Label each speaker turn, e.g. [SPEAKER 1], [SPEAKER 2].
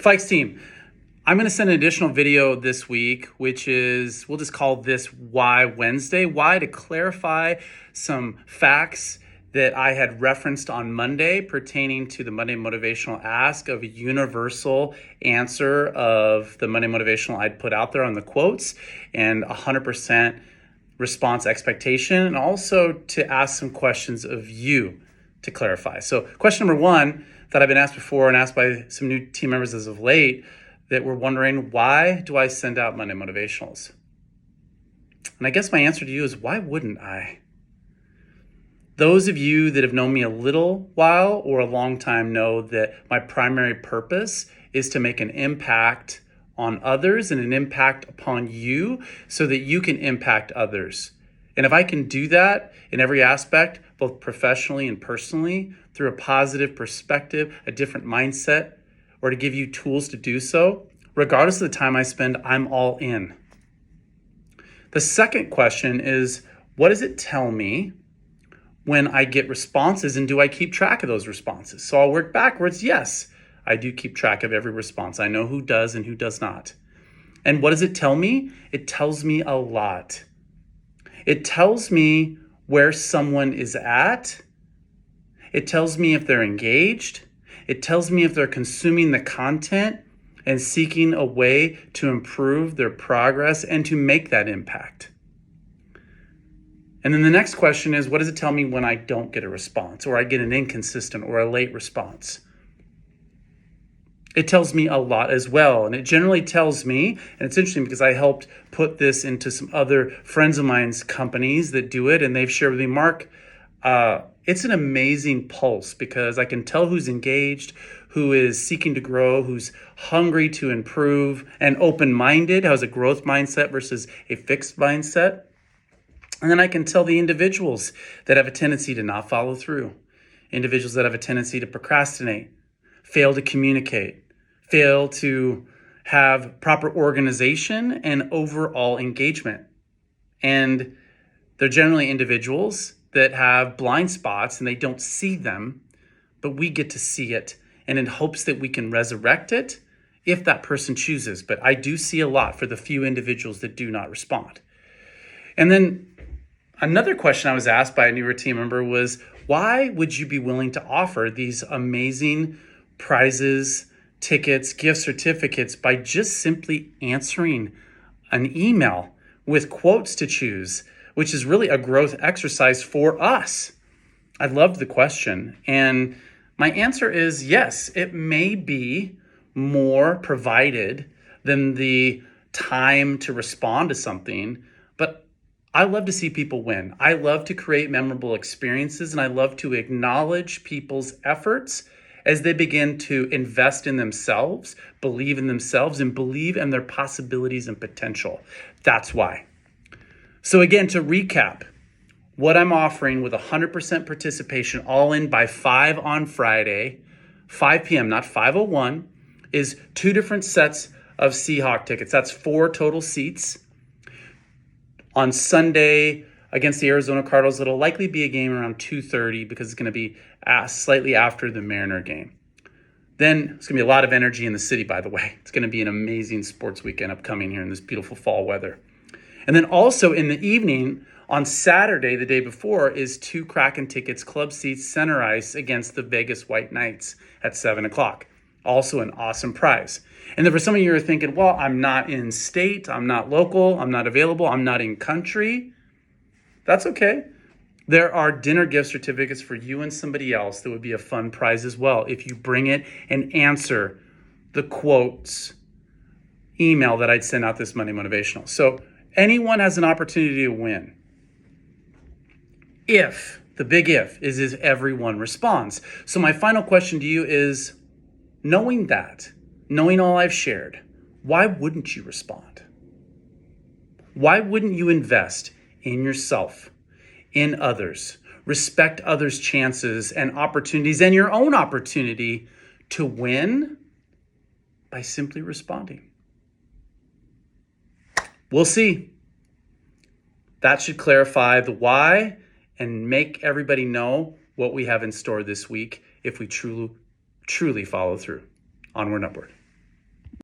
[SPEAKER 1] Fikes team, I'm going to send an additional video this week, which is, we'll just call this Why Wednesday. Why, to clarify some facts that I had referenced on Monday pertaining to the Monday Motivational Ask of a universal answer of the Monday Motivational I'd put out there on the quotes and 100% response expectation, and also to ask some questions of you to clarify. So question number one that I've been asked before and asked by some new team members as of late that were wondering, why do I send out Monday Motivationals? And I guess my answer to you is, why wouldn't I? Those of you that have known me a little while or a long time know that my primary purpose is to make an impact on others and an impact upon you so that you can impact others. And if I can do that in every aspect, both professionally and personally, through a positive perspective, a different mindset, or to give you tools to do so, regardless of the time I spend, I'm all in. The second question is, what does it tell me when I get responses, and do I keep track of those responses? So I'll work backwards. Yes, I do keep track of every response. I know who does and who does not. And what does it tell me? It tells me a lot. It tells me where someone is at. It tells me if they're engaged. It tells me if they're consuming the content and seeking a way to improve their progress and to make that impact. And then the next question is, what does it tell me when I don't get a response, or I get an inconsistent or a late response? It tells me a lot as well. And it generally tells me, and it's interesting because I helped put this into some other friends of mine's companies that do it, and they've shared with me, Mark, it's an amazing pulse because I can tell who's engaged, who is seeking to grow, who's hungry to improve, and open-minded, has a growth mindset versus a fixed mindset. And then I can tell the individuals that have a tendency to not follow through, individuals that have a tendency to procrastinate, fail to communicate, fail to have proper organization and overall engagement. And they're generally individuals that have blind spots and they don't see them, but we get to see it, and in hopes that we can resurrect it if that person chooses. But I do see a lot for the few individuals that do not respond. And then another question I was asked by a newer team member was, why would you be willing to offer these amazing prizes, tickets, gift certificates by just simply answering an email with quotes to choose, which is really a growth exercise for us? I loved the question. And my answer is yes, it may be more provided than the time to respond to something, but I love to see people win. I love to create memorable experiences, and I love to acknowledge people's efforts as they begin to invest in themselves, believe in themselves, and believe in their possibilities and potential. That's why. So again, to recap, what I'm offering with 100% participation, all in by 5 on Friday, 5 p.m., not 5:01, is 2 different sets of Seahawk tickets. That's 4 total seats. On Sunday against the Arizona Cardinals, it'll likely be a game around 2:30 because it's going to be slightly after the Mariner game. Then it's going to be a lot of energy in the city, by the way. It's going to be an amazing sports weekend upcoming here in this beautiful fall weather. And then also in the evening, on Saturday, the day before, is 2 Kraken tickets, club seats, center ice against the Vegas White Knights at 7 o'clock. Also an awesome prize. And then for some of you who are thinking, well, I'm not in state, I'm not local, I'm not available, I'm not in country. That's okay. There are dinner gift certificates for you and somebody else that would be a fun prize as well if you bring it and answer the quotes email that I'd send out this Monday Motivational. So anyone has an opportunity to win. If, the big if, is if everyone responds. So my final question to you is, knowing that, knowing all I've shared, why wouldn't you respond? Why wouldn't you invest in yourself, in others, respect others' chances and opportunities and your own opportunity to win by simply responding? We'll see. That should clarify the why and make everybody know what we have in store this week if we truly follow through. Onward and upward.